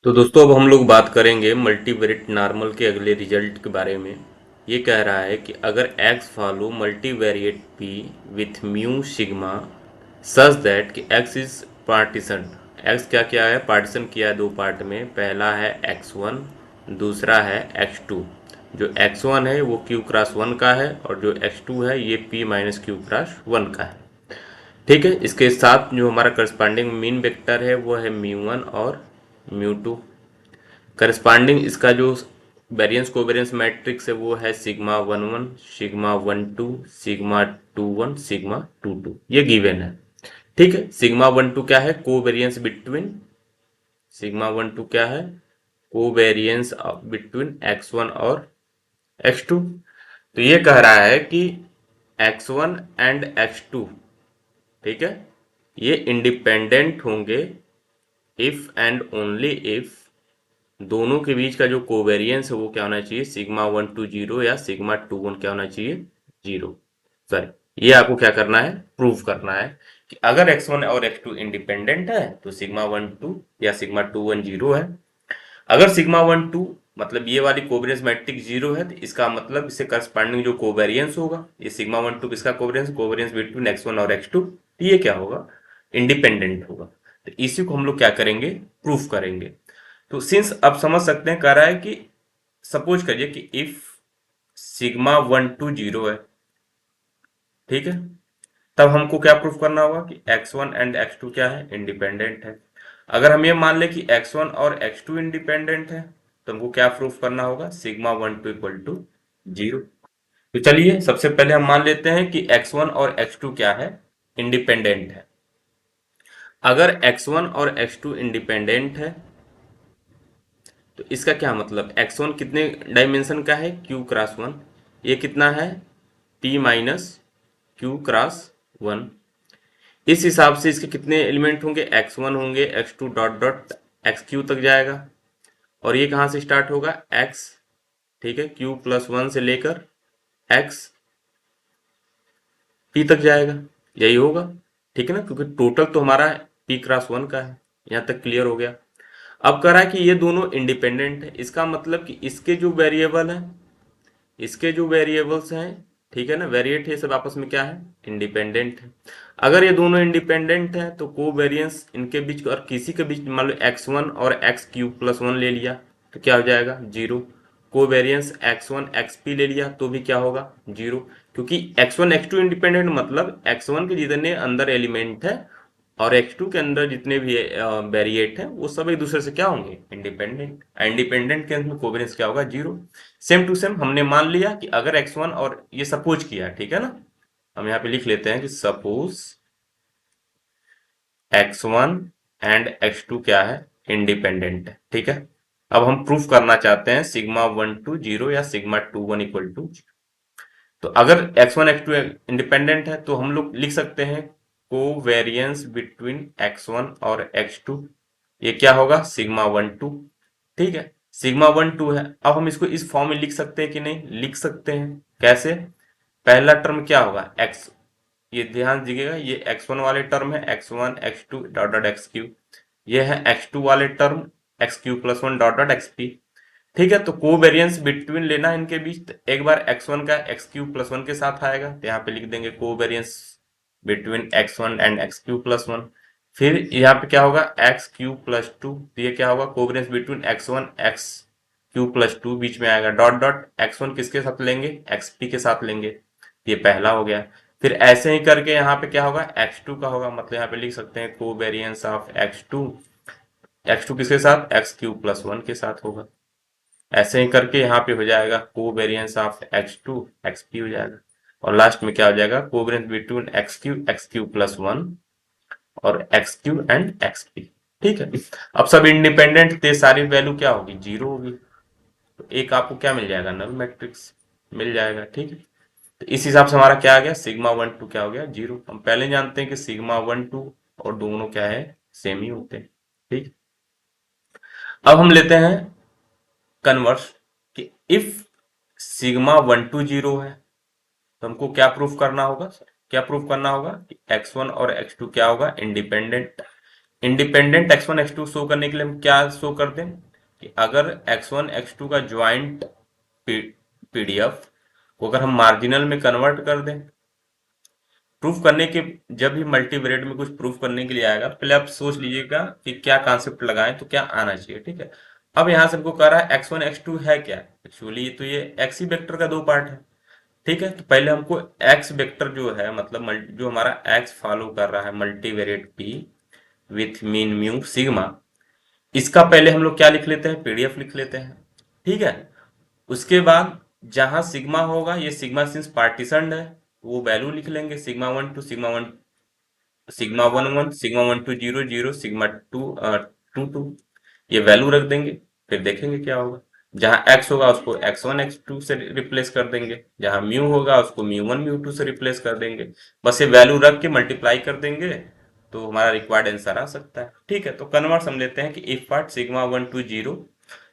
तो दोस्तों अब हम लोग बात करेंगे मल्टीवेरिएट नॉर्मल के अगले रिजल्ट के बारे में। ये कह रहा है कि अगर x follow multivariate p with mu sigma such that कि x इज पार्टीशन। x क्या क्या है, पार्टीशन किया है दो पार्ट में। पहला है x1, दूसरा है x2। जो x1 है वो q क्रॉस 1 का है और जो x2 है ये p माइनस क्यू क्रॉस 1 का है। ठीक है, इसके साथ जो हमारा करस्पॉन्डिंग मीन वेक्टर है वो है म्यू 1 और म्यू 2। करस्पॉन्डिंग इसका जो वेरिएंस कोवेरिएंस मैट्रिक्स है वो है सिग्मा 1 1, सिग्मा 1 2, सिग्मा 2 1, सिग्मा 2 2। ये गिवन है। ठीक है, सिग्मा 1 2 क्या है, कोवेरिएंस बिटवीन। सिग्मा 1 2 क्या है, कोवेरिएंस बिटवीन x1 और x2। तो ये कह रहा है कि x1 एंड x2, ठीक है, ये इंडिपेंडेंट होंगे इफ एंड ओनली इफ दोनों के बीच का जो कोवेरियंस है वो क्या होना चाहिए, सिग्मा 1 2 जीरो या सिग्मा 2 1 क्या होना चाहिए, जीरो। सॉरी, ये आपको क्या करना है, प्रूव करना है कि अगर x1 और x2 इंडिपेंडेंट है तो सिग्मा 1 2 या सिग्मा 2 1 जीरो है। अगर सिग्मा 1 2 मतलब ये वाली कोवेरियंस मैट्रिक्स जीरो है तो इसका मतलब इससे करस्पॉन्डिंग जो कोवेरियंस होगा, ये सिग्मा 1 2 किसका कोवेरियंस, कोवेरियंस बिटवीन x1 और x2, तो ये क्या होगा, इंडिपेंडेंट होगा। तो इसी को हम लोग क्या करेंगे, प्रूफ करेंगे। तो सिंस आप समझ सकते हैं, कह रहा है कि सपोज करिए कि इफ सिग्मा 1 2 जीरो है, ठीक है, तब हमको क्या प्रूफ करना होगा कि x1 एंड x2 क्या है, इंडिपेंडेंट है। अगर हम ये मान लें कि x1 और x2 इंडिपेंडेंट है तो हमको क्या प्रूफ करना होगा, सिग्मा 1 2 इक्वल टू जीरो। तो चलिए सबसे पहले हम मान लेते हैं कि x1 और x2 क्या है, इंडिपेंडेंट है। अगर x1 और x2 इंडिपेंडेंट है तो इसका क्या मतलब, x1 कितने डायमेंशन का है, q क्रॉस 1। ये कितना है, p माइनस क्यू क्रॉस 1। इस हिसाब से इसके कितने एलिमेंट होंगे, x1 होंगे, x2 डॉट डॉट xq तक जाएगा। और ये कहाँ से स्टार्ट होगा, x, ठीक है, q+1 से लेकर x p तक जाएगा, यही होगा। ठीक है ना, क्योंकि टोटल तो हमारा p क्रॉस 1 का है। यहाँ तक क्लियर हो गया। अब कह रहा है कि ये दोनों इंडिपेंडेंट है, इसका मतलब कि इसके जो वेरिएबल है, इसके जो वेरिएबल्स हैं, ठीक है ना, वेरिएट है, ये सब आपस में क्या है, इंडिपेंडेंट है। अगर ये दोनों इंडिपेंडेंट है तो कोवेरिएंस इनके बीच और किसी के बीच मान लो x1 और x3+1 ले लिया तो क्या हो जाएगा, जीरो। कोवेरिएंस x1 xp ले लिया तो भी क्या होगा, जीरो। क्योंकि x1 x2 इंडिपेंडेंट मतलब x1 के जितने अंदर एलिमेंट है और x2 के अंदर जितने भी वेरिएट है वो सब एक दूसरे से क्या होंगे, इंडिपेंडेंट। इंडिपेंडेंट के अंत में कोवेरिएंस क्या होगा, जीरो। सेम टू सेम हमने मान लिया कि अगर x1 और ये सपोज किया, ठीक है ना, हम यहाँ पे लिख लेते हैं कि सपोज x1 एंड x2 क्या है, इंडिपेंडेंट है। ठीक है, अब हम प्रूफ करना चाहते हैं सिग्मा 1 2 जीरो या सिग्मा 2 1 इक्वल टू। तो अगर x1 x2 इंडिपेंडेंट है तो हम लोग लिख सकते हैं कोवेरिएंस बिटवीन x1 और x2, ये क्या होगा, सिग्मा 1 2। ठीक है, सिग्मा 1 2 है। अब हम इसको इस फॉर्म में लिख सकते हैं कि नहीं, लिख सकते हैं। कैसे, पहला टर्म क्या होगा, x, ये ध्यान दीजिएगा, ये x1 वाले टर्म है, x1 x2 dot dot xq। ये है x2 वाले term, xq+1 dot dot xp। ठीक है, तो कोवेरिएंस बिटवीन लेना है इनके बीच। तो एक बार x1 का xq+1 के साथ आएगा तो यहाँ पे लिख देंगे covariance between x1 and xq+1। फिर यहाँ पे क्या होगा, xq+2, तो ये क्या होगा, कोवेरिएंस बिटवीन x1 xq+2 बीच में आएगा, डॉट डॉट x1 किसके साथ लेंगे, xp के साथ लेंगे। ये पहला हो गया। फिर ऐसे ही करके यहाँ पे क्या होगा, x2 का होगा, मतलब यहाँ पे लिख सकते हैं कोवेरिएंस ऑफ x2। x2 किसके साथ, xq+1 के साथ होगा। ऐसे ही करके यहाँ पे हो जाएगा कोवेरिएंस ऑफ x2 xp हो जाएगा। और लास्ट में क्या हो जाएगा, कोवेरिएंस बिटवीन xq+1 और xq एंड xp। ठीक है, अब सब इंडिपेंडेंट थे, सारी वैल्यू क्या होगी, जीरो होगी। तो एक आपको क्या मिल जाएगा, नल मैट्रिक्स मिल जाएगा। ठीक है, तो इस हिसाब से हमारा क्या आ गया, सिग्मा 1 2 क्या हो गया, जीरो। हम पहले जानते हैं कि सिग्मा 1 2 और दोनों क्या है, सेम ही होते हैं। ठीक, अब हम लेते हैं कन्वर्स कि इफ सिग्मा 1 2 जीरो है तो हमको क्या प्रूफ करना होगा, क्या प्रूफ करना होगा कि x1 और x2 क्या होगा, independent. Independent x1 x2 show करने के लिए हम क्या शो कर दें कि अगर x1 x2 का ज्वाइंट पीडीएफ को अगर हम मार्जिनल में कन्वर्ट कर दें, प्रूफ करने के, जब भी मल्टीवेरिएट में कुछ प्रूफ करने के लिए आएगा तो पहले आप सोच लीजिएगा कि क्या कॉन्सेप्ट लगाएं तो क्या आना चाहिए, ठीक है। अब यहां से हमको कह रहा है x1 x2 है क्या, एक्चुअली तो ये x ही वेक्टर का दो पार्ट है, ठीक है। तो पहले हमको x वेक्टर जो है, मतलब जो हमारा x फॉलो कर रहा है multivariate p with mean mu sigma, इसका पहले हम लोग क्या लिख लेते हैं, पीडीएफ लिख लेते हैं, ठीक है। उसके बाद जहां सिग्मा होगा, ये सिग्मा सिंस पार्टीशन है, वो वैल्यू लिख लेंगे, sigma one sigma one two zero zero sigma two two two, ये वैल्यू रख देंगे। फिर देखेंगे क्या होगा, जहां x होगा उसको x1 x2 से रिप्लेस कर देंगे, जहां म्यू होगा उसको म्यू1 म्यू2 से रिप्लेस कर देंगे, बस ये वैल्यू रख के मल्टीप्लाई कर देंगे तो हमारा रिक्वायर्ड आंसर आ सकता है, ठीक है। तो कन्वर्ट हम लेते हैं कि if part sigma one two zero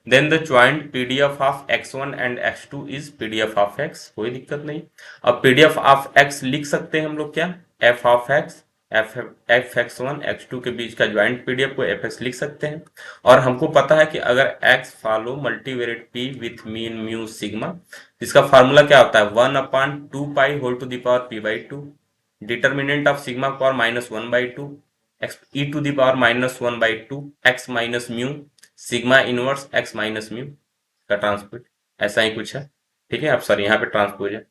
then the joint PDF of x1 and x2 is PDF of x, कोई दिक्कत नहीं। अब पीडीएफ ऑफ x लिख सकते हैं हम लोग क्या, f of x, F X one X two के बीच का ज्वाइंट पीडीएफ को एफ एक्स लिख सकते हैं। और हमको पता है कि अगर x follow multivariate p with mean mu sigma, इसका फार्मूला क्या होता है, 1/2 pi whole to the power p by two, determinant of sigma power -1/2 X e to the power -1/2 X minus mu sigma inverse X minus mu का transpose, ऐसा ही कुछ है, ठीक है। अब सर यहाँ पे ट्रांसपोज है,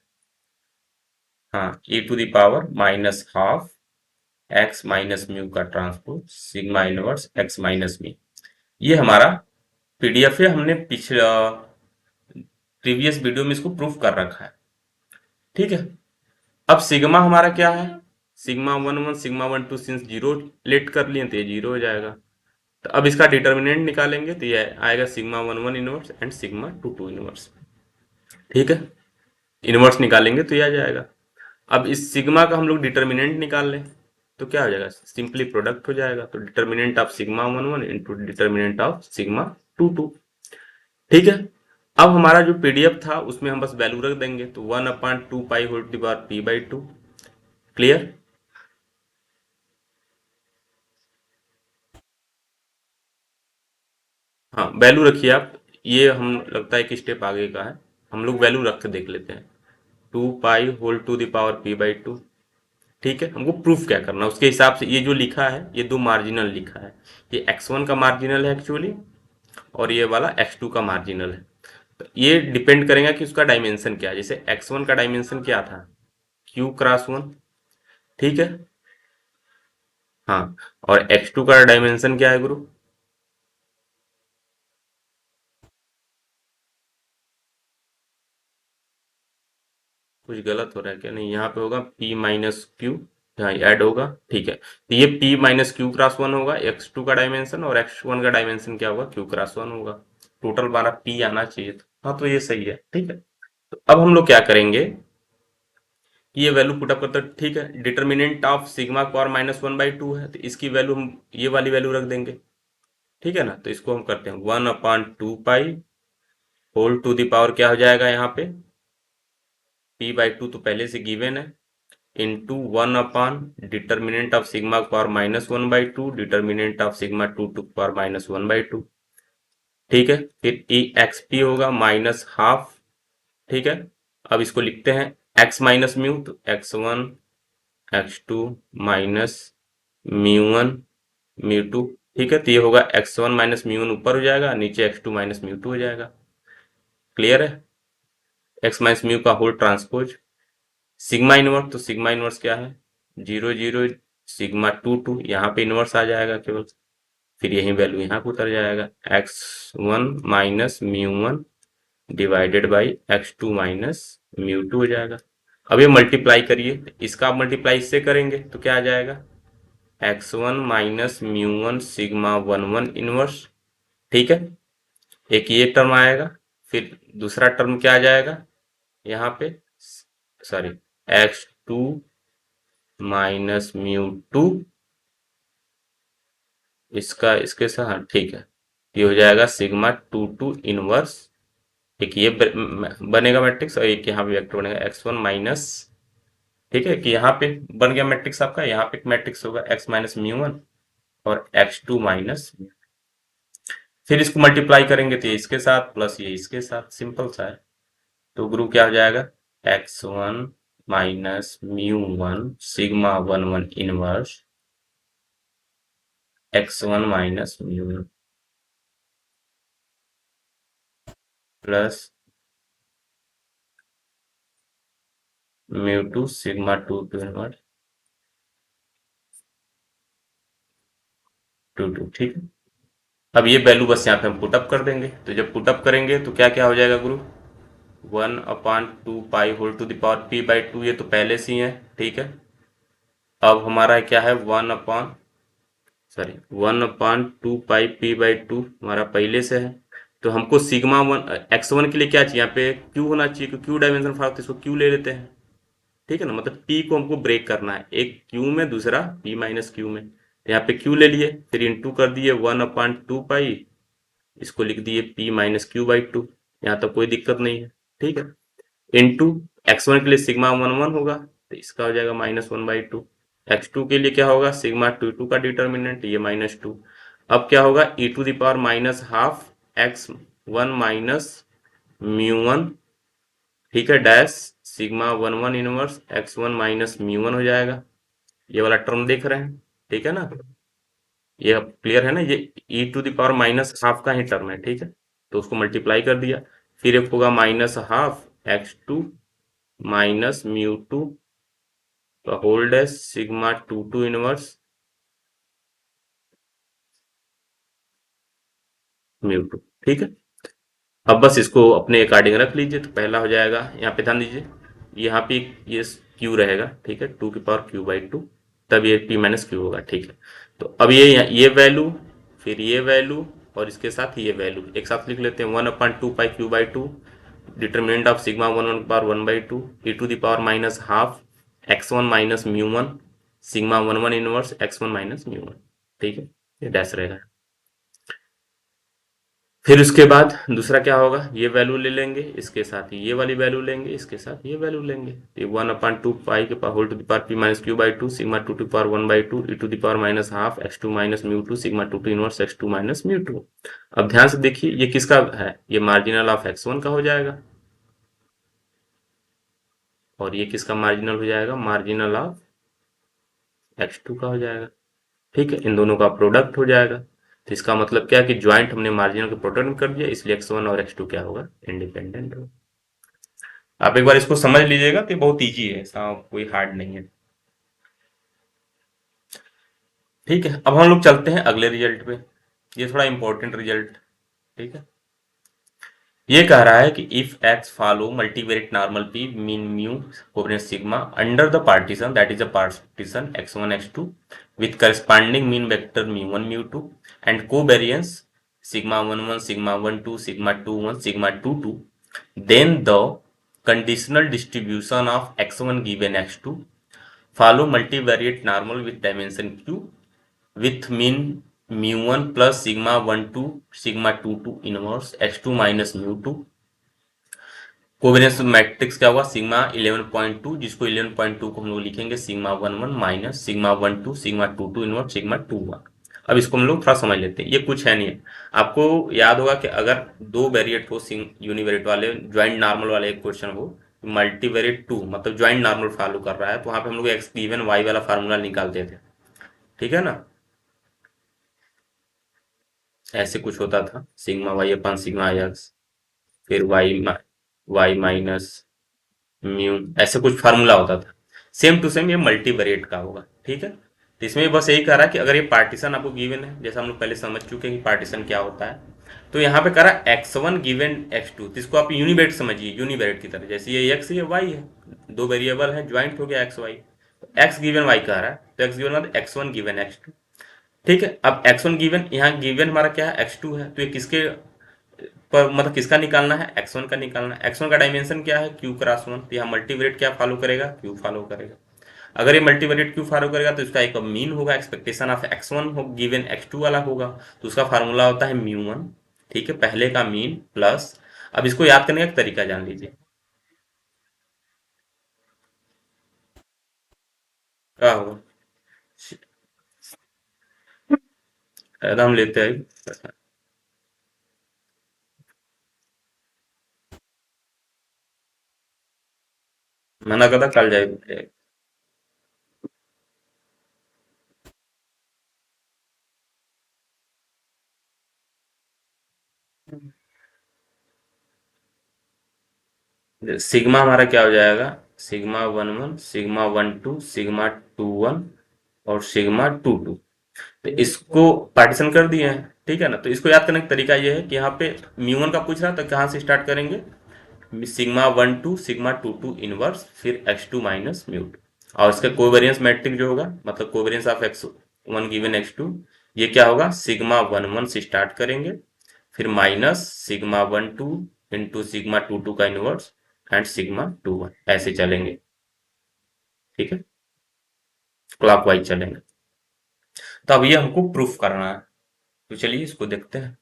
हाँ, e to the power -12 X minus mu का transpose sigma inverse X minus mu, ये हमारा पीडीएफ है, हमने पिछले प्रीवियस वीडियो में इसको प्रूफ कर रखा है, ठीक है। अब सिग्मा हमारा क्या है, सिग्मा 1 1 सिग्मा 1 2 सिंस जीरो लेट कर लिए तो ये जीरो हो जाएगा। तो अब इसका डिटर्मिनेंट निकालेंगे तो ये आएगा sigma 1 1 inverse and sigma 2 2 inverse, ठीक है। इनवर्स निकालेंगे तो ये आ जाएगा। अब इस सिग्मा का हम लोग डिटर्मिनेंट निकाल लें तो क्या हो जाएगा, सिंपली प्रोडक्ट हो जाएगा, तो determinant of sigma 1 1 into determinant of sigma 2 2, ठीक है। अब हमारा जो पीडीएफ था उसमें हम बस वैल्यू रख देंगे, तो 1/2 pi whole to power p by two, clear. हाँ, वैल्यू रखिए आप, ये हम लगता है कि स्टेप आगे का है, हम लोग वैल्यू रख के देख लेते हैं, 2 pi whole to the power p by two, ठीक है। हमको प्रूफ क्या करना है उसके हिसाब से, ये जो लिखा है ये दो मार्जिनल लिखा है, ये x1 का मार्जिनल है एक्चुअली, और ये वाला x2 का मार्जिनल है। तो ये डिपेंड करेगा कि उसका डायमेंशन क्या है, जैसे x1 का डायमेंशन क्या था, q×1, ठीक है, हाँ, और x2 का डायमेंशन क्या है गुरु, कुछ गलत हो रहा है क्या, नहीं यहाँ पे होगा p-q, हाँ ऐड होगा, ठीक है। तो ये p-q×1 होगा x2 का डायमेंशन, और x1 का डायमेंशन क्या होगा, q×1 होगा, टोटल 12 p आना चाहिए था, हाँ तो ये सही है, ठीक है। तो अब हम लोग क्या करेंगे कि ये वैल्यू पुटअप करते हैं, ठीक है। डिटर्मिनेंट ऑफ सिग्मा पावर -1/2 है, तो इसकी वैल्यू हम ये वाली वैल्यू रख देंगे, ठीक है ना। तो इसको हम करते हैं 1/2 pi whole to the power क्या हो जाएगा यहाँ पे, p/2 तो पहले से गिवन है, into 1 determinant of sigma power -1/2 determinant of sigma 2 power -1/2, ठीक है। फिर ई एक्स पी होगा -12, ठीक है। अब इसको लिखते हैं x माइनस म्यू, तो x1 x2 माइनस म्यू1 म्यू2, ठीक है। तो ये होगा x1 माइनस म्यू1 ऊपर हो जाएगा, नीचे x2 माइनस म्यू2 हो जाएगा, क्लियर है। x माइनस म्यू का होल ट्रांसपोज सिग्मा इनवर्स, तो सिग्मा इनवर्स क्या है, 0 0 सिग्मा 2 2, यहाँ पे इनवर्स आ जाएगा केवल, फिर यही वैल्यू यहाँ पे उतर जाएगा, x1 minus mu one divided by x2 minus mu two हो जाएगा। अब ये मल्टीप्लाई करिए, इसका आप मल्टीप्लाई इससे करेंगे तो क्या आ जाएगा, x1 minus mu one sigma 1 1 inverse, ठीक है। एक ये टर्म आएगा, फिर दूसरा टर्म क्या आ जाएगा यहाँ पे, सॉरी, x2 माइनस म्यू2, इसका इसके साथ, हाँ, ठीक है। ये हो जाएगा सिग्मा 2 2 इनवर्स, एक ये बनेगा मैट्रिक्स, और एक यहाँ पे वेक्टर बनेगा x1 माइनस, ठीक है, कि यहाँ पे बन गया मैट्रिक्स आपका, यहाँ पे एक मैट्रिक्स होगा x माइनस म्यू1 और x2 माइनस, फिर इसको मल्टीप्लाई करेंगे तो ये इसके साथ प्लस ये इसके साथ, सिंपल सा है। तो ग्रुप क्या हो जाएगा, x1 minus mu one sigma 1 1 inverse x1 minus mu plus mu two sigma 2 inverse 2 ठीक है। अब ये वैल्यू बस यहाँ पे हम पुटअप कर देंगे, तो जब पुटअप करेंगे तो क्या क्या हो जाएगा group, 1/2 pi whole to the power p/2, ये तो पहले से ही है, ठीक है। अब हमारा क्या है 1/2 पाई p/2 हमारा पहले से है। तो हमको सिग्मा वन x1 के लिए क्या चाहिए, यहाँ पे q होना चाहिए, क्योंकि q डायमेंशन फाइव, तो इसको q ले लेते हैं, ठीक है ना। मतलब p को हमको ब्रेक करना है, एक q में दूसरा p माइनस q में, तो यहाँ पे q ले लिए, फिर इंटू कर दिए 1/2 पाई, इसको लिख दिए p-q/2, यहाँ तक कोई दिक्कत नहीं है, ठीक है। इंटू x1 के लिए सिग्मा 1 1 होगा, तो इसका हो जाएगा -1/2। x2 के लिए क्या होगा, सिग्मा 2 का डिटर्मिनेंट ये -2। अब क्या होगा, e to the power minus half x1 minus mu one, ठीक है, dash sigma 1 1 inverse x1 minus mu one हो जाएगा। ये वाला टर्म देख रहे हैं, ठीक है ना, ये अब क्लियर है ना, ये e to the power minus half का ही टर्म है, ठीक है। तो उसको मल्टीप्लाई कर दिया, फिर एक होगा -12 x2 माइनस म्यू2 का होल डैश सिग्मा 2 इनवर्स म्यू2, ठीक है। अब बस इसको अपने अकॉर्डिंग रख लीजिए, तो पहला हो जाएगा, यहाँ पे ध्यान दीजिए, यहाँ पे ये क्यू रहेगा, ठीक है, 2 की पावर q/2, तब ये p-q होगा, ठीक है। तो अब ये वैल्यू, फिर ये वैल्यू, और इसके साथ ये वैल्यू एक साथ लिख लेते हैं, 1/2 pi q/2 determinant of sigma 1 1 power 1/2 e to the power minus half x1 minus mu one sigma 1 1 inverse x1 minus mu one, ठीक है, ये डैश रहेगा। फिर उसके बाद दूसरा क्या होगा, ये वैल्यू ले लेंगे, इसके साथ ही ये वाली वैल्यू लेंगे, इसके साथ ये वैल्यू लेंगे, तो 1/2 पाई के power whole to the power p-q/2 sigma 2 to power 1/2 e to the power minus half x2 minus mu two sigma 2 inverse x2 minus mu two. अब ध्यान से देखिए, ये किसका है, ये मार्जिनल ऑफ x1 का हो जाएगा, और ये किसका मार्जिनल हो जाएगा, मार्जिनल ऑफ x2 का हो जाएगा, ठीक है। इन दोनों का प्रोडक्ट हो जाएगा, तो इसका मतलब क्या है कि ज्वाइंट हमने मार्जिनल के प्रोडक्ट में कर दिया, इसलिए x1 और x2 क्या होगा, इंडिपेंडेंट होगा। आप एक बार इसको समझ लीजिएगा, तो ये बहुत इजी है, ऐसा कोई हार्ड नहीं है, ठीक है। अब हम लोग चलते हैं अगले रिजल्ट पे, ये थोड़ा इंपॉर्टेंट रिजल्ट, ठीक है। ये कह रहा है कि if x follow multivariate normal P mean mu covariance sigma under the partition, that is a partition x1 x2 with corresponding mean vector mu1 mu2 and covariance sigma 1 1 sigma 1 2 sigma 2 1 sigma 2 2, then the conditional distribution of x1 given x2 follow multivariate normal with dimension q with mean mu1 plus sigma 1 2 sigma 2 2 inverse x2 minus mu2। Covariance matrix क्या होगा, sigma 11.2, जिसको 11.2 को हम लोग लिखेंगे sigma 1 1 minus sigma 1 2 sigma 2 2 inverse sigma 2 1। अब इसको हम लोग थोड़ा समझ लेते हैं, ये कुछ है नहीं है। आपको याद होगा कि अगर दो वेरिएट हो, यूनिवेरिएट वाले ज्वाइंट नॉर्मल वाले एक क्वेश्चन हो, मल्टीवेरिएट टू मतलब ज्वाइंट नॉर्मल फॉलो कर रहा है, तो वहां पे हम लोग एक्स गिवन वाई वाला फार्मूला निकालते थे, ठीक है ना। ऐसे कुछ होता था, सिग्मा वाई अपन सिग्मा एक्स, फिर वाई माइनस म्यू, ऐसे कुछ फार्मूला होता था। सेम टू सेम ये मल्टीवेरिएट का होगा, ठीक है। तो इसमें बस यही कह रहा है कि अगर ये पार्टीशन आपको गिवन है, जैसा हम लोग पहले समझ चुके हैं कि पार्टीशन क्या होता है, तो यहाँ पे कह रहा है x1 गिवन x2, तो इसको आप यूनिवेट समझिए, यूनिवेट की तरह, जैसे ये x ये y है, दो वेरिएबल है, ज्वाइंट हो गया x y, x given y कह रहा है, तो x गिवन मतलब x1 गिवन x2, ठीक है। अब x1 गिवन, यहाँ गिवन हमारा क्या है, x2 है, तो ये किसके पर मतलब किसका निकालना है, x1 का निकालना है। x1 का डायमेंशन क्या है, q क्रॉस 1, तो यहाँ मल्टीवेरिएट क्या फॉलो करेगा, q फॉलो करेगा। अगर ये मल्टीवेरिएट q फॉलो करेगा तो इसका एक मीन होगा, एक्सपेक्टेशन ऑफ x1 हो गिवन x2 वाला होगा, तो उसका फार्मूला होता है म्यू1, ठीक है, पहले का मीन प्लस। अब इसको याद करने का एक तरीका जान लीजिए, क्या होगा, फायदा हम लेते हैं। मना करता कल जाएगी। सिग्मा हमारा क्या हो जाएगा, सिग्मा 1 1, सिग्मा 1 2, सिग्मा 2 1 और सिग्मा 2 2। तो इसको पार्टीशन कर दिए हैं, ठीक है ना। तो इसको याद करने का तरीका ये है कि यहाँ पे म्यू 1 का पूछ रहा है तो कहाँ से स्टार्ट करेंगे, सिग्मा 1 2 सिग्मा 2 2 इनवर्स फिर x2 माइनस म्यू 2। और इसका कोवेरियंस मैट्रिक जो होगा, मतलब covariance of x1 given x2, ये क्या होगा, सिग्मा 1 1 से स्टार्ट करेंगे, फिर माइनस सिग्मा 1 2 इंटू सिग्मा 2 2 का इनवर्स एंड सिग्मा 2 1, ऐसे चलेंगे, ठीक है, क्लॉकवाइज चलेंगे। तो अब ये हमको प्रूफ करना है, तो चलिए इसको देखते हैं।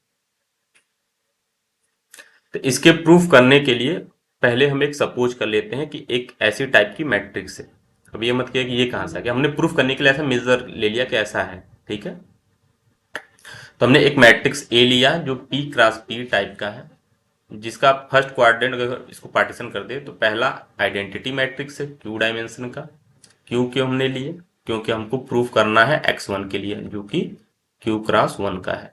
तो इसके प्रूफ करने के लिए पहले हम एक सपोज कर लेते हैं कि एक ऐसी टाइप की मैट्रिक्स है। अब ये मत किया कि ये कहाँ से आ गया, हमने प्रूफ करने के लिए ऐसा मेजर ले लिया कि ऐसा है, ठीक है। तो हमने एक मैट्रिक्स ए लिया जो पी क्रॉस पी टाइप का है, जिसका फर्स्ट क्वाड्रेंट अगर इसको पार्टीशन कर दे तो पहला आइडेंटिटी मैट्रिक्स है क्यू डायमेंशन का। क्यू क्यों हमने लिए, क्योंकि हमको प्रूफ करना है x1 के लिए जो कि क्यू क्रॉस 1 का है।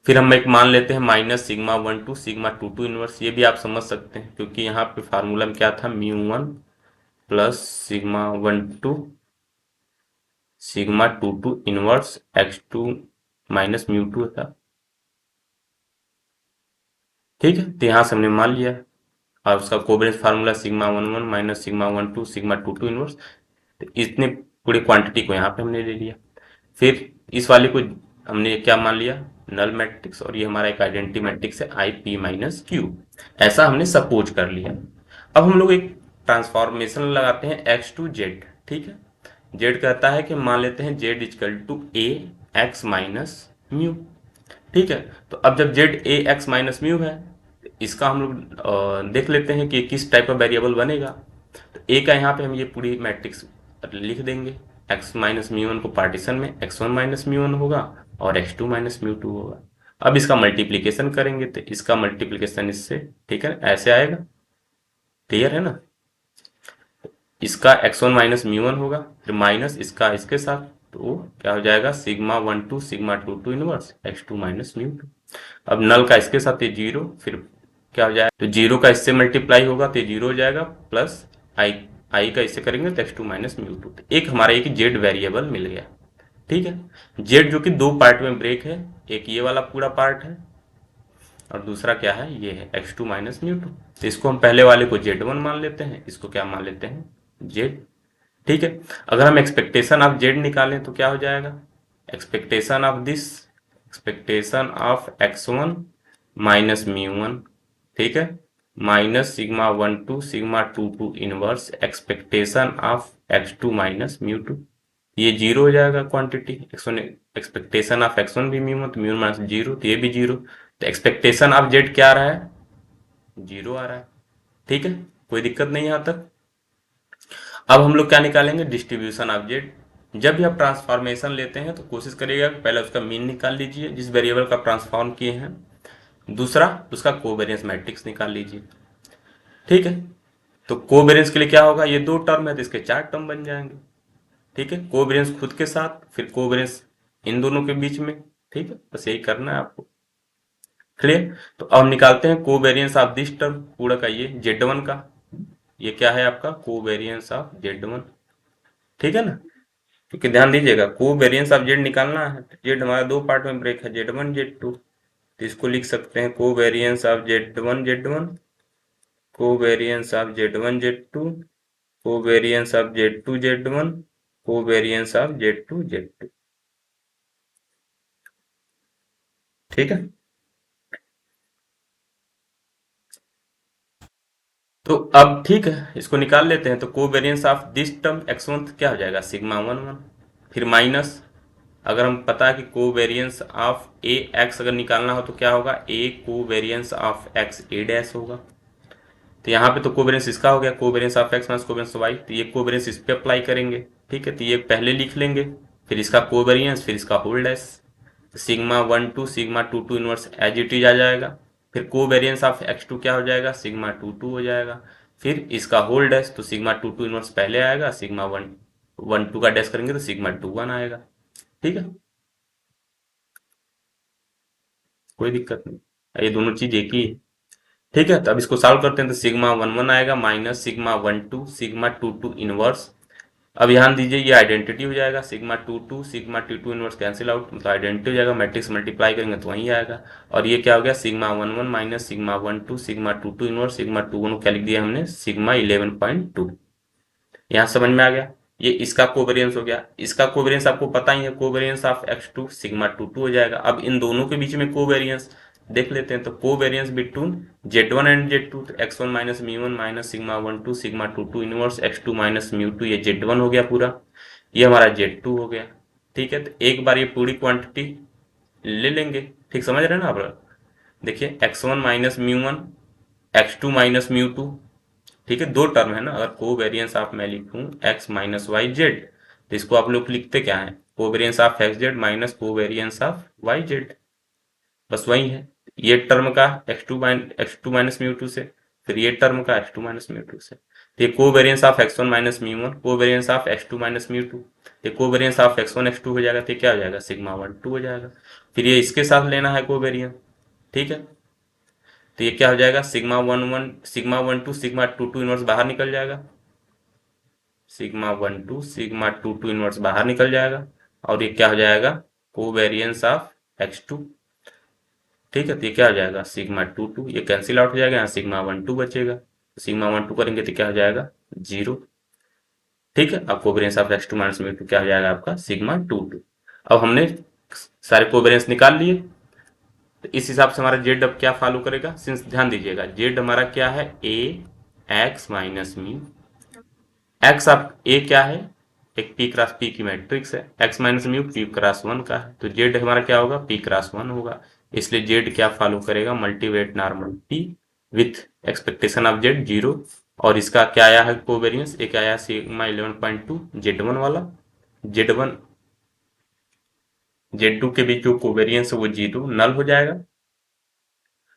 फिर हम एक मान लेते हैं माइनस सिग्मा 1 2 सिग्मा 2 2 इनवर्स, ये भी आप समझ सकते हैं क्योंकि यहाँ पे फार्मूला में क्या था, mu 1 plus sigma 1 2 sigma 2 2 inverse x2 minus mu 2 था, ठीक है। तो यहाँ से हमने मान लिया और उसका covariance formula sigma 1 1 minus sigma 1 2 sigma 2 2 inverse. तो इतने पूरी क्वांटिटी को यहाँ पे हमने ले लिया। फिर इस वाले को हमने क्या मान लिया, नल मैट्रिक्स, और ये हमारा एक आइडेंटिटी मैट्रिक्स है आई पी माइनस क्यू, ऐसा हमने सपोज कर लिया। अब हम लोग एक ट्रांसफॉर्मेशन लगाते हैं एक्स टू जेड, ठीक है। जेड कहता है कि मान लेते हैं Z equal to A X minus mu, ठीक है। तो अब जब Z A X minus mu है, इसका हम लोग देख लेते हैं कि किस टाइप का वेरिएबल बनेगा। तो ए का यहाँ पे हम ये पूरी मैट्रिक्स लिख देंगे, एक्स माइनस म्यू 1 को पार्टीशन में x1 माइनस म्यू 1 होगा और x2 माइनस म्यू 2 होगा। अब इसका मल्टीप्लीकेशन करेंगे तो इसका मल्टीप्लीकेशन इससे, ठीक है, ऐसे आएगा, क्लियर है ना। इसका x1 माइनस म्यू 1 होगा, फिर माइनस इसका इसके साथ, तो क्या हो जाएगा sigma 1 2 sigma 2 2 inverse x2 minus mu 2। अब नल का इसके साथ ये जीरो, फिर क्या हो जाएगा, तो जीरो का इससे मल्टीप्लाई होगा तो ये जीरो हो जाएगा, प्लस आई आई का इससे करेंगे तो x2 माइनस म्यू 2। एक हमारा एक जेड वेरिएबल मिल गया, ठीक है। जेड जो कि दो पार्ट में ब्रेक है, एक ये वाला पूरा पार्ट है और दूसरा क्या है, ये है x2 माइनस म्यू 2। तो इसको हम पहले वाले को z1 मान लेते हैं, इसको क्या मान लेते हैं z, ठीक है। अगर हम एक्सपेक्टेशन ऑफ z निकालें तो क्या हो जाएगा, expectation of this, expectation of x1 minus mu 1, ठीक है, minus sigma 1 2 sigma 2 2 inverse expectation of x2 minus mu 2। ये जीरो हो जाएगा quantity x1, expectation of x1 भी म्यू 1 तो म्यू माइनस जीरो, तो ये भी जीरो। तो एक्सपेक्टेशन ऑफ जेड क्या आ रहा है, जीरो आ रहा है, ठीक है, कोई दिक्कत नहीं यहाँ तक। अब हम लोग क्या निकालेंगे, डिस्ट्रीब्यूशन ऑफ जेड। जब भी आप ट्रांसफॉर्मेशन लेते हैं तो कोशिश करिएगा कि पहले उसका मीन निकाल लीजिए जिस वेरिएबल का ट्रांसफॉर्म किए हैं, दूसरा उसका कोवेरियंस मैट्रिक्स निकाल लीजिए, ठीक है। तो कोवेरियंस के लिए क्या होगा, ये दो टर्म है तो इसके चार टर्म बन जाएंगे, ठीक है, कोवेरियंस खुद के साथ फिर कोवेरियंस इन दोनों के बीच में, ठीक है, बस यही करना है आपको, क्लियर। तो अब निकालते हैं कोवेरियंस ऑफ दिस टर्म पूरा का, ये z1 का, ये क्या है आपका कोवेरियंस ऑफ z1, ठीक है ना। क्योंकि ध्यान दीजिएगा कोवेरियंस ऑफ जेड निकालना है, जेड हमारा दो पार्ट में ब्रेक है, z1 z2, तो इसको लिख सकते हैं covariance of z1 covariance of z1 z2 covariance of z2 z1 covariance of z2 z2, ठीक है। तो अब ठीक है इसको निकाल लेते हैं। तो covariance of this term x1 क्या हो जाएगा, सिग्मा 1 1, फिर माइनस, अगर हम पता है कि कोवेरियंस ऑफ ए एक्स अगर निकालना हो तो क्या होगा, A covariance of X A dash होगा। तो यहाँ पे तो कोवेरियंस इसका हो गया, covariance of X minus covariance Y, तो ये कोवेरियंस इस पे अप्लाई करेंगे, ठीक है। तो ये पहले लिख लेंगे, फिर इसका कोवेरियंस, फिर इसका whole dash, sigma 1 2 sigma 2 2 inverse as it is आ जाएगा। फिर कोवेरियंस ऑफ x2 क्या हो जाएगा, सिग्मा 2 2 हो जाएगा। फिर इसका होल डैश, तो सिग्मा 2 2 इनवर्स पहले आएगा, सिग्मा 1 1 2 का डैश करेंगे तो सिग्मा 2 1 आएगा। ठीक है, कोई दिक्कत नहीं, ये दोनों चीज एक ही है। ठीक है, तो अब इसको सॉल्व करते हैं, तो सिग्मा 1 1 आएगा माइनस सिग्मा 1 2 सिग्मा 2 2 इनवर्स। अब ध्यान दीजिए ये आइडेंटिटी हो जाएगा, sigma 2 2 sigma 2 2 inverse cancel out, मतलब आइडेंटिटी हो जाएगा, मैट्रिक्स मल्टीप्लाई करेंगे तो वही आएगा। और ये क्या हो गया, sigma 1 1 minus sigma 1 2 sigma 2 2 inverse, sigma 2 1 क्या लिख दिया हमने, सिग्मा 11.2। यहाँ समझ में आ गया। ये इसका कोवेरियंस हो गया, इसका कोवेरियंस आपको पता ही है, कोवेरियंस ऑफ x2 सिग्मा 2 2 हो जाएगा। अब इन दोनों के बीच में कोवेरियंस देख लेते हैं, तो covariance between Z1 and Z2, तो x1 minus mu 1 minus sigma 1 2 sigma 2 2 inverse x2 minus mu 2, ये Z1 हो गया पूरा, ये हमारा Z2 हो गया। ठीक है, तो एक बार ये पूरी क्वांटिटी ले लेंगे। ठीक समझ रहे हैं ना आप? देखिए x1 minus mu 1, x2 minus mu 2। ठीक है, दो टर्म है ना, अगर कोवेरियंस ऑफ मैं लिखूं x माइनस वाई जेड, तो इसको आप लोग लिखते क्या है, covariance of X Z minus covariance of Y Z, बस वही है। ये टर्म का X two minus mu two से, फिर ये टर्म का X two minus mu two से, तो ये covariance of X one minus mu one, covariance of X two minus mu two, ये covariance of X one X two हो जाएगा, तो ये क्या हो जाएगा, सिग्मा 1 2 हो जाएगा। फिर ये इसके साथ लेना है कोवेरियंस। ठीक है, तो ये क्या हो जाएगा, सिग्मा 1 1 सिग्मा 2 2 इनवर्स बाहर निकल जाएगा, सिग्मा 1 2 इनवर्स बाहर निकल जाएगा। और ये क्या हो जाएगा, कोवेरियंस ऑफ x2। ठीक है, तो ये क्या हो जाएगा, सिग्मा 2 2, ये कैंसिल आउट हो जाएगा, यहाँ सिग्मा 1 2 बचेगा, सिग्मा 1 2 करेंगे तो क्या हो जाएगा, 0। ठीक है, अब covariance of x2 minus mu two क्या हो जाएगा आपका, सिग्मा 2 2। अब हमने सारे कोवेरियंस निकाल लिए, तो इस हिसाब से हमारा जेड अब क्या फॉलो करेगा, सिंस ध्यान दीजिएगा जेड हमारा क्या है, ए एक्स माइनस म्यू, एक्स आप ए क्या है, एक पी क्रॉस पी की मैट्रिक्स है, x minus mu P cross one का है, तो जेड हमारा क्या होगा, पी क्रॉस वन होगा। इसलिए जेड क्या फॉलो करेगा, multivariate normal P with expectation of Z 0। और इसका क्या आया है कोवेरियंस, एक आया सिग्मा 11.2 जेड वन वाला, जेड वन जेड टू के बीच जो कोवेरियंस है वो 0 नल हो जाएगा,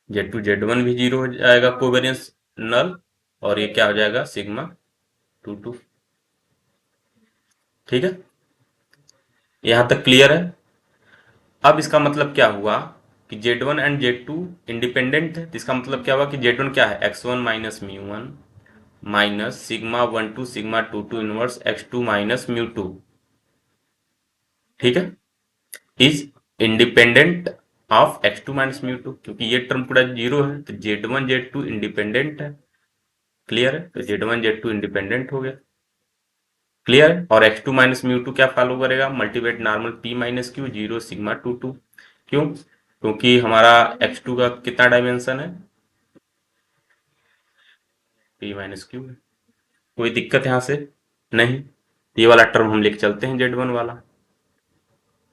जेड वन भी 0 हो जाएगा कोवेरियंस नल, और ये क्या हो जाएगा, सिग्मा 2 2। ठीक है, यहां तक क्लियर है। अब इसका मतलब क्या हुआ कि Z1 एंड Z2 इंडिपेंडेंट है, तो इसका मतलब क्या हुआ कि Z1 क्या है, x1 minus mu one minus sigma 1 2 sigma 2 2 inverse x2 minus mu to. ठीक है, is independent of x2 minus mu to, क्योंकि ये टर्म पूरा 0 है, तो Z1 Z2 इंडिपेंडेंट है। क्लियर है, तो Z1 Z2 इंडिपेंडेंट हो गया। क्लियर है, और x2 माइनस म्यू टू क्या फॉलो करेगा, multivariate normal p minus Q 0 sigma 2 2। क्यों, क्योंकि हमारा x2 का कितना डायमेंशन है, p माइनस क्यू है। कोई दिक्कत यहां से नहीं, ये वाला टर्म हम लेके चलते हैं, Z1 वाला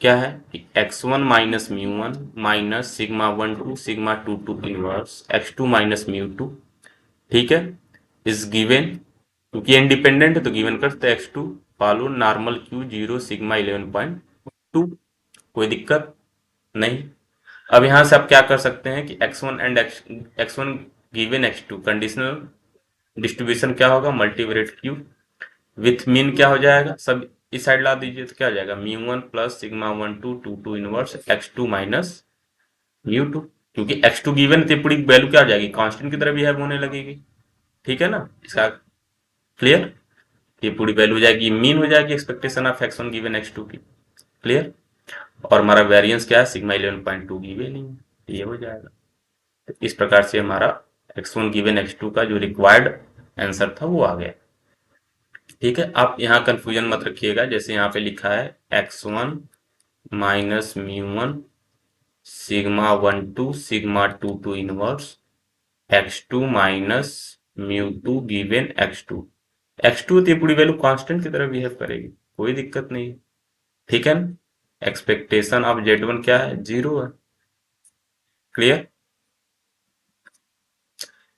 क्या है कि x1 minus mu one minus sigma 1 2 sigma 2 2 inverse x2 minus mu to. ठीक है, इज गिवन, क्योंकि इंडिपेंडेंट है तो गिवन करते हैं x2 follow normal Q 0 sigma 11.2। कोई दिक्कत नहीं। अब यहां से आप क्या कर सकते हैं कि x1 and x1 given x2 conditional distribution क्या होगा, मल्टीवेरिएट क्यू विथ मीन क्या हो जाएगा, सब इस साइड ला दीजिए तो क्या हो जाएगा, mu one plus sigma 1 2 2 2 inverse x2 minus mu to, क्योंकि x2 गिवन थी, पूरी वैल्यू क्या हो जाएगी, कांस्टेंट की तरह बिहेव होने लगेगी। ठीक है ना, इसका क्लियर, ये पूरी वैल्यू हो जाएगी, मीन हो जाएगी expectation of x1 given x2 की। क्लियर, और हमारा वेरिएंस क्या है, सिग्मा 11.2 गिवन नहीं है, ये हो जाएगा। तो इस प्रकार से हमारा x1 गिवन x2 का जो रिक्वायर्ड आंसर था वो आ गया। ठीक है, आप यहाँ कंफ्यूजन मत रखिएगा, जैसे यहाँ पे लिखा है x1 minus mu one sigma 1 2 sigma 2 2 inverse x2 minus mu to given x2 तो ये पूरी वैल्यू कांस्टेंट की तरह बिहेव करेगी, कोई दिक्कत नहीं। ठीक है ना, एक्सपेक्टेशन ऑफ Z1 क्या है, 0 है। क्लियर,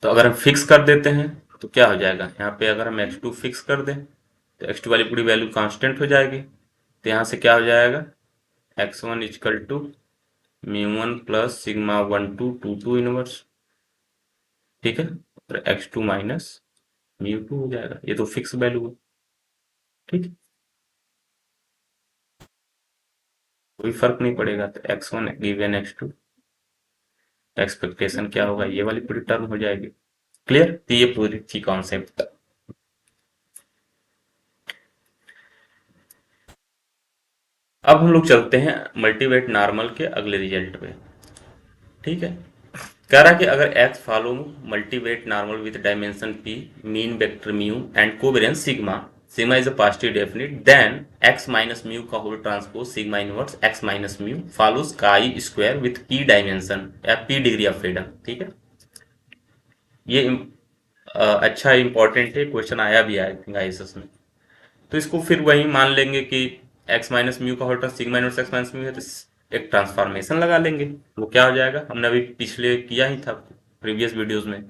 तो अगर हम फिक्स कर देते हैं तो क्या हो जाएगा, यहाँ पे अगर हम x2 फिक्स कर दें तो x2 वाली पूरी वैल्यू कांस्टेंट हो जाएगी, तो यहाँ से क्या हो जाएगा, x1 equal to μ1 plus sigma 1 2 2 inverse, ठीक है, और x2 माइनस μ2 हो जाएगा। ये तो फिक्स वैल्यू है, ठीक है, कोई फर्क नहीं पड़ेगा। तो x1 गिवन x2, एक्सपेक्टेशन क्या होगा, ये वाली पूरी टर्म हो जाएगी। क्लियर? तो ये पूरी थी कॉन्सेप्ट। अब हम लोग चलते हैं मल्टीवेट नॉर्मल के अगले रिजल्ट पे, ठीक है। कह रहा है कि अगर x follow multivariate normal with dimension p, mean vector mu and covariance sigma, sigma is a positive definite, then x minus mu का whole transpose sigma inverse x minus mu follows chi square with p dimension या p degree of freedom, ठीक है। ये अच्छा important है, question आया भी है आईएसएस में। तो इसको फिर वही मान लेंगे कि x माइनस म्यू का whole trans sigma inverse x minus mu है, तो एक ट्रांसफॉर्मेशन लगा लेंगे। वो क्या हो जाएगा, हमने अभी पिछले किया ही था प्रीवियस वीडियोस में,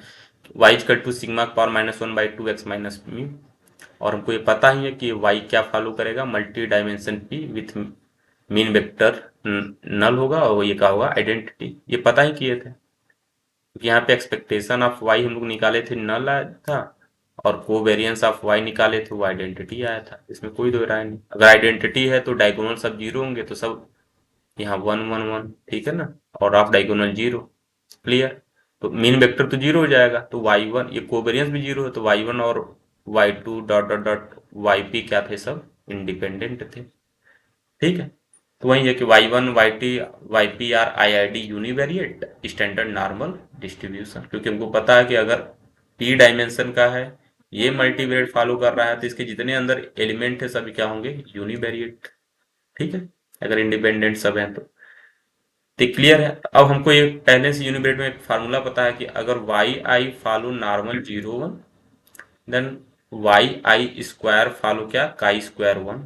y equal to sigma power -1/2 x minus mu, और हमको ये पता ही है कि y क्या फॉलो करेगा, multi dimension p with mean vector null होगा, और ये क्या होगा, आइडेंटिटी। ये पता ही किए थे, क्योंकि यहाँ पे एक्सपेक्टेशन ऑफ y हम लोग निकाले थे, नल आया था, और कोवेरिएंस ऑफ y निकाले थे, वो आइडेंटिटी आया था। इसमें कोई दो राय नहीं। अगर आइडेंटिटी है तो डायगोनल सब जीरो होंगे, तो सब यहाँ 1 1 1, ठीक है ना, और ऑफ डायगोनल जीरो। क्लियर? तो मीन वेक्टर तो जीरो हो जाएगा, तो y1, ये कोवेरिएंस भी जीरो है, तो y1 और y2 dot dot dot yp क्या थे, सब इंडिपेंडेंट थे, ठीक है। तो वही है कि y1 y2 yp are IID univariate standard normal distribution, क्योंकि हमको पता है कि अगर p डायमेंशन का है, ये मल्टीवेरिएट फॉलो कर रहा है, तो इसके जितने अंदर एलिमेंट है सभी क्या होंगे, यूनिवेरिएट, ठीक है, अगर इंडिपेंडेंट सब है तो क्लियर है। अब हमको ये पहले से यूनिवेरिएट में एक फार्मूला पता है कि अगर Y I follow normal 0 1, then Y I square follow क्या, काई स्क्वायर 1,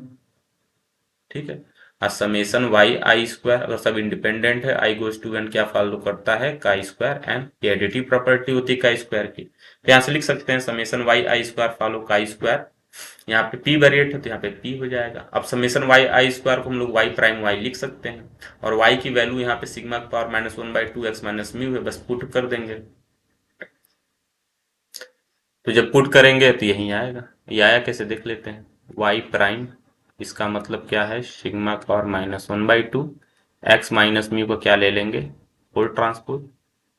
ठीक है। और समेशन वाई आई स्क्वायर, अगर सब इंडिपेंडेंट है, आई गोज टू एन क्या फॉलो करता है, काई स्क्वायर एन, ये एडिटिव प्रॉपर्टी होती है काई स्क्वायर की। तो यहाँ से लिख सकते हैं summation Y I square follow chi square, यहाँ पे p वेरिएट है तो यहाँ पे p हो जाएगा। अब समेशन वाई आई स्क्वायर को हम लोग वाई प्राइम वाई लिख सकते हैं, और y की वैल्यू यहाँ पे sigma power -1/2 x minus mu है, बस पुट कर देंगे। तो जब पुट करेंगे तो यही आएगा। ये आया कैसे देख लेते हैं, y प्राइम, इसका मतलब क्या है, sigma power -1/2 x minus mu को क्या ले लेंगे, होल ट्रांसपोज,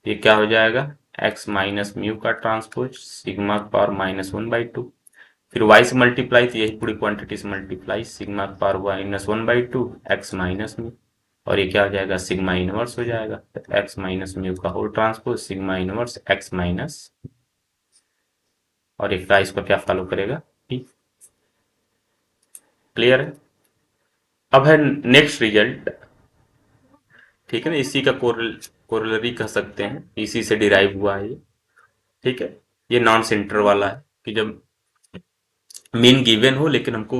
ये क्या हो जाएगा, x माइनस म्यू का ट्रांसपोज सिग्मा पावर -1/2, फिर y से मल्टीप्लाई, तो यही पूरी क्वांटिटी से multiply, sigma power -1/2 x minus mu, और ये क्या हो जाएगा, सिग्मा इनवर्स हो जाएगा, तो x माइनस म्यू का whole transpose sigma inverse x minus, और एक का इसको क्या फॉलो करेगा, p। क्लियर है? अब है नेक्स्ट रिजल्ट, ठीक है ना, इसी का कोरोलरी कह सकते हैं, इसी से डिराइव हुआ है ये, ठीक है। ये नॉन सेंटर वाला है कि जब मीन गिवन हो, लेकिन हमको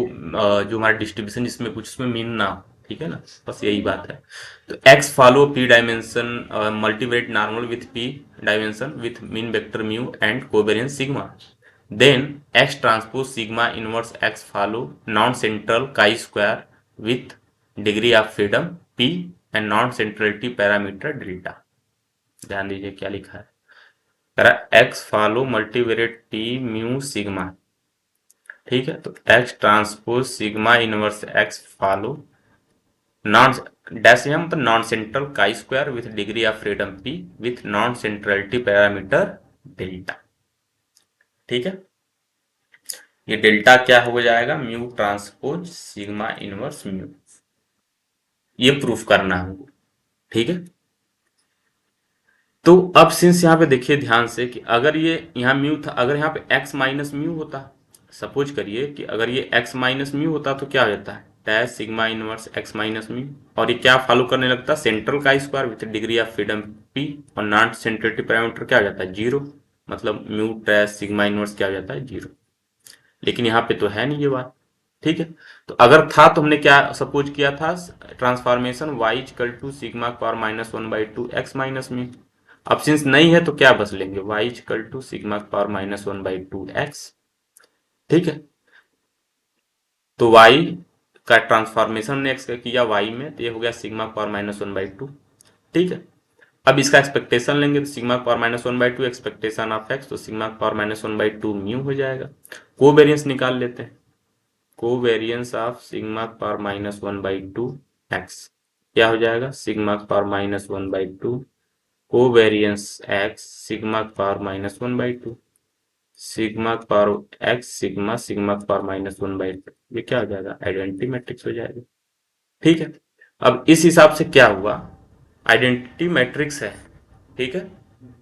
जो हमारा डिस्ट्रीब्यूशन जिसमें कुछ उसमें मीन ना हो, ठीक है ना, बस यही बात है। तो x follow p dimension multivariate normal with p dimension with mean vector mu and covariance sigma, then x transpose sigma inverse x follow non central chi square with degree of freedom p and non centrality parameter delta. ध्यान दीजिए क्या लिखा है, x follow multivariate p mu sigma, ठीक है, तो x transpose sigma inverse x follow non dash या मतलब non central chi square with degree of freedom p with non centrality parameter delta, ठीक है। ये डेल्टा क्या हो जाएगा, mu transpose sigma inverse mu, ये प्रूफ करना है, ठीक है। तो अब सिंस यहाँ पे देखिए ध्यान से कि अगर ये यहाँ म्यू था, अगर यहाँ पे x माइनस म्यू होता, सपोज करिए कि अगर ये x माइनस म्यू होता तो क्या हो जाता है, dash sigma inverse x minus mu, और ये क्या फॉलो करने लगता है, सेंट्रल का square with degree of freedom p, और नॉन सेंट्रिटी पैरामीटर क्या हो जाता है, जीरो, मतलब म्यू डैश सिग्मा इनवर्स क्या हो जाता है, जीरो। लेकिन यहाँ पे तो है नहीं ये बात, ठीक है। तो अगर था तो हमने क्या सपोज किया था, transformation y equal to sigma power -1/2 x minus mu. अब सिंस नहीं है तो क्या बस लेंगे, y equal to sigma power -1/2 x, ठीक है। तो y का ट्रांसफॉर्मेशन हमने x का किया y में, तो ये हो गया सिग्मा पावर -1/2, ठीक है। अब इसका एक्सपेक्टेशन लेंगे तो sigma power minus one by two expectation of X, तो sigma power minus one by two mu हो जाएगा। कोवेरियंस निकाल लेते हैं, covariance of sigma power minus one by two X क्या हो जाएगा, sigma power minus one by two covariance X sigma power minus one by two, sigma power X sigma sigma power minus one by two, ये क्या हो जाएगा, identity matrix हो जाएगा। ठीक है। अब इस हिसाब से क्या हुआ, आइडेंटिटी मैट्रिक्स है। ठीक है।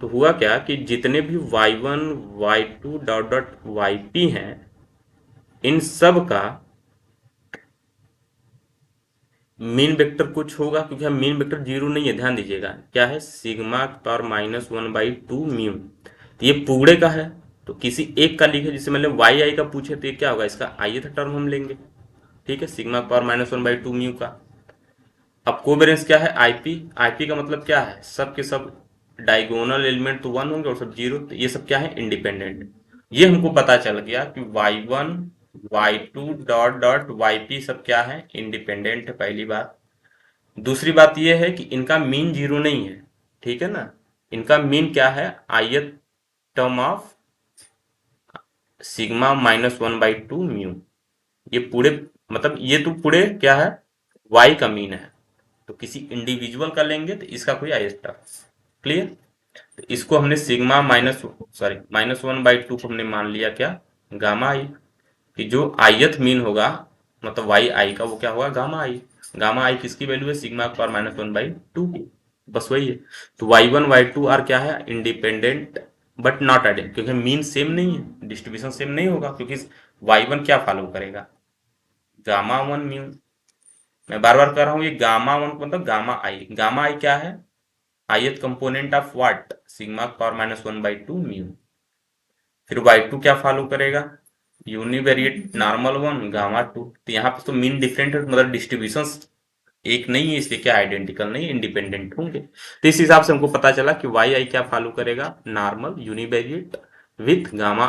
तो हुआ क्या कि जितने भी y1 y2 dot dot yp हैं, इन सब का मीन वेक्टर कुछ होगा, क्योंकि हम मीन वेक्टर जीरो नहीं है, ध्यान दीजिएगा क्या है, sigma power minus one by two mu, तो ये पूरे का है, तो किसी एक का लिखे, जिसे मतलब वाई आई का पूछे तो ये क्या होगा, इसका ith टर्म हम लेंगे। ठीक है, sigma power minus one by two mu का। अब कोवेरियंस क्या है, आईपी, आईपी का मतलब क्या है, सब के सब डायगोनल एलिमेंट तो वन होंगे और सब जीरो, तो ये सब क्या है, इंडिपेंडेंट। ये हमको पता चल गया कि y1 y2 dot dot yp सब क्या है, इंडिपेंडेंट है, पहली बात। दूसरी बात ये है कि इनका मीन जीरो नहीं है। ठीक है ना, इनका मीन क्या है, ith term of sigma minus one by two mu, ये पूरे, मतलब ये तो पूरे क्या है, y का मीन है। तो किसी इंडिविजुअल का लेंगे तो इसका कोई ith टर्म, क्लियर। तो इसको हमने sigma minus sorry minus one by to को हमने मान लिया क्या, गामा आई, कि जो ith मीन होगा, मतलब वाई आई का, वो क्या होगा, गामा आई। गामा आई किसकी वैल्यू है, sigma power minus one by two की, बस वही है। तो Y one Y two are क्या है, इंडिपेंडेंट बट नॉट आइडेंट, क्योंकि मीन सेम नहीं है, डिस्ट्रीब्यूशन सेम नहीं होगा, क्योंकि वाई वन क्या फॉलो करेगा, गामा वन म्यू। मैं बार बार कह रहा हूँ, ये गामा वन मतलब गामा आई क्या है, ith component of what, sigma power minus one by two mu. फिर y2 क्या फॉलो करेगा, univariate normal one gamma two, तो यहाँ पे तो मीन डिफरेंट है, मतलब डिस्ट्रीब्यूशन एक नहीं है, इसलिए क्या आइडेंटिकल नहीं, इंडिपेंडेंट होंगे। तो इस हिसाब से हमको पता चला कि वाई आई क्या फॉलो करेगा, normal univariate with gamma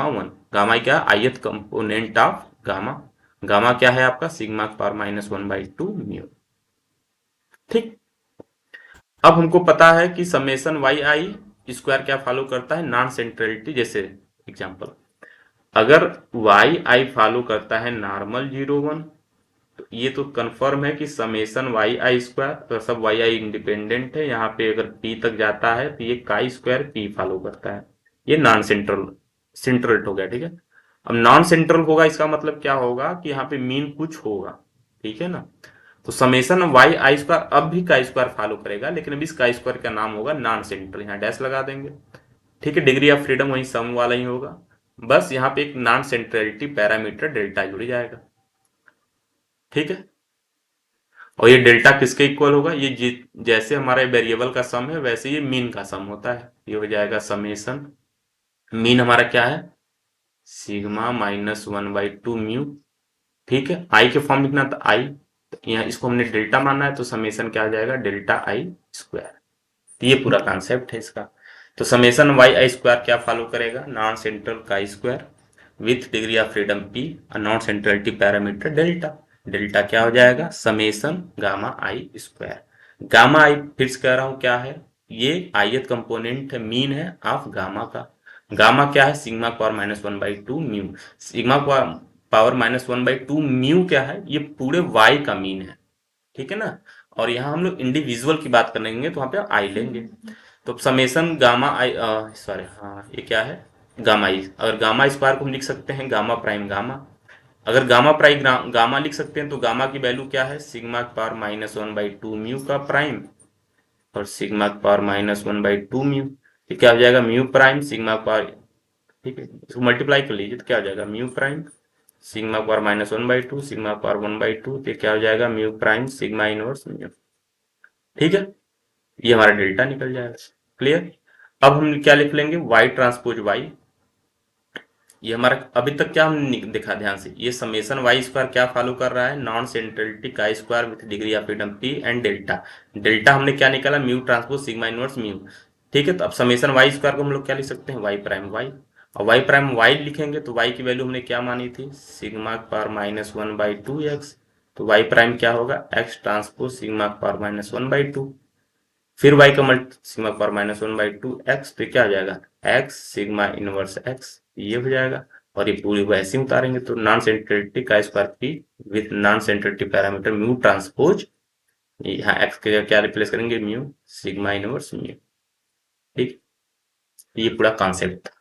one, gamma आई क्या, ith component of gamma, gamma क्या है आपका, sigma power minus one by two mu. ठीक। अब हमको पता है कि समेसन वाई आई स्क्वायर क्या फॉलो करता है, नॉन सेंट्रलिटी। जैसे एग्जांपल, अगर वाई आई फॉलो करता है नॉर्मल जीरो वन, तो ये तो कंफर्म है कि समेसन वाई आई स्क्वायर, अगर सब वाई आई इंडिपेंडेंट है, यहाँ पे अगर पी तक जाता है तो ये काई स्क्वायर पी फॉलो करता है, ये नॉन सेंट्रल हो गया। ठीक है। अब नॉन सेंट्रल होगा, इसका मतलब क्या होगा कि यहाँ पे मीन कुछ होगा। ठीक है ना, तो समेसन वाई आई स्क्वायर अब भी का स्क्वायर फॉलो करेगा, लेकिन अभी इस का स्क्वायर का नाम होगा नॉन सेंट्रल, यहाँ डैश लगा देंगे। ठीक है, डिग्री ऑफ फ्रीडम वही सम वाला ही होगा, बस यहाँ पे एक नॉन सेंट्रलिटी पैरामीटर डेल्टा जुड़ जाएगा। ठीक है, और ये डेल्टा किसके इक्वल होगा, ये जैसे हमारा वेरिएबल का सम है वैसे ये मीन का सम होता है, ये हो जाएगा समेसन, मीन हमारा क्या है, sigma minus one by two mu. ठीक है, आई के फॉर्म लिखना था आई, तो यहाँ इसको हमने डेल्टा माना है, तो समेसन क्या हो जाएगा, डेल्टा आई स्क्वायर। तो ये पूरा कॉन्सेप्ट है इसका। तो समेसन वाई आई स्क्वायर क्या फॉलो करेगा, नॉन सेंट्रल का square with degree of freedom P और non centrality parameter delta, delta क्या हो जाएगा, summation gamma I square. Gamma I फिर से कह रहा हूं क्या है, ये ith कंपोनेंट है, मीन है ऑफ गामा का। गामा क्या है, sigma power minus one by two mu, sigma power minus one by two mu क्या है, ये पूरे वाई का मीन है। ठीक है ना, और यहाँ हम लोग इंडिविजुअल की बात करेंगे तो वहां पे आई लेंगे। तो समेसन गामा आई, सॉरी हाँ ये क्या है, गामा आई, अगर गामा स्क्वायर को हम लिख सकते हैं गामा प्राइम गामा, अगर गामा प्राइम गामा लिख सकते हैं तो गामा की वैल्यू क्या है, sigma power minus one by two mu का प्राइम और sigma power minus one by two mu, ये क्या हो जाएगा, म्यू प्राइम सिग्मा पावर। ठीक है, इसको मल्टीप्लाई कर लीजिए तो क्या हो जाएगा, mu prime sigma power minus one by two sigma power one by to, तो क्या हो जाएगा, mu prime sigma inverse mu. ठीक है, ये हमारा डेल्टा निकल जाएगा, क्लियर। अब हम क्या लिख लेंगे, वाई ट्रांसपोज वाई, ये हमारा अभी तक क्या हमने देखा ध्यान से, ये समेसन वाई स्क्वायर क्या फॉलो कर रहा है, नॉन सेंट्रलिटी का square with degree of freedom P and delta, delta हमने क्या निकाला, mu transpose sigma inverse mu. ठीक है, तो अब समेसन वाई स्क्वायर को हम लोग क्या लिख सकते हैं, वाई प्राइम वाई, और वाई प्राइम वाई लिखेंगे तो वाई की वैल्यू हमने क्या मानी थी, sigma power minus one by two x, तो वाई प्राइम क्या होगा, x transpose sigma power minus one by to. फिर y का मल्टी सिग्मा पावर -1/2 x, तो क्या आ जाएगा x सिग्मा इनवर्स x, ये हो जाएगा। और ये पूरी वैसे ही उतारेंगे तो नॉन सेंट्रलिटी का square P with non centrality parameter mu transpose, यहाँ x के क्या रिप्लेस करेंगे म्यू सिग्मा इनवर्स म्यू। ठीक, ये पूरा कॉन्सेप्ट था।